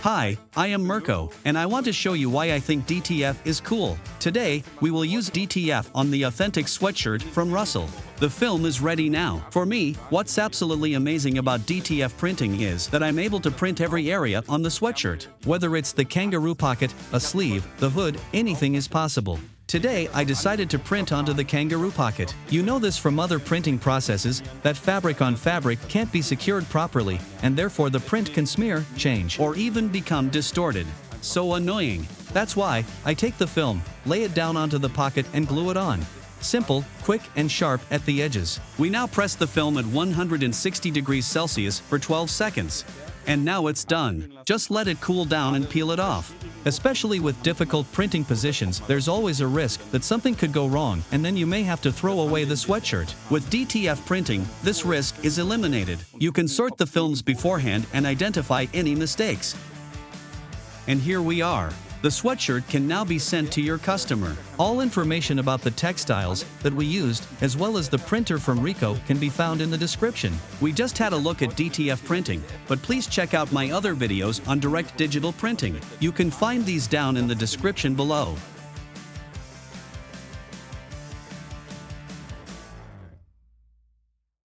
Hi, I am Mirco, and I want to show you why I think DTF is cool. Today, we will use DTF on the authentic sweatshirt from Russell. The film is ready now. For me, what's absolutely amazing about DTF printing is that I'm able to print every area on the sweatshirt. Whether it's the kangaroo pocket, a sleeve, the hood, anything is possible. Today, I decided to print onto the kangaroo pocket. You know this from other printing processes, that fabric on fabric can't be secured properly, and therefore the print can smear, change, or even become distorted. So annoying. That's why I take the film, lay it down onto the pocket and glue it on. Simple, quick, and sharp at the edges. We now press the film at 160 degrees Celsius for 12 seconds. And now it's done. Just let it cool down and peel it off. Especially with difficult printing positions, there's always a risk that something could go wrong and then you may have to throw away the sweatshirt. With DTF printing, this risk is eliminated. You can sort the films beforehand and identify any mistakes. And here we are. The sweatshirt can now be sent to your customer. All information about the textiles that we used, as well as the printer from RICOH, can be found in the description. We just had a look at DTF printing, but please check out my other videos on direct digital printing. You can find these down in the description below.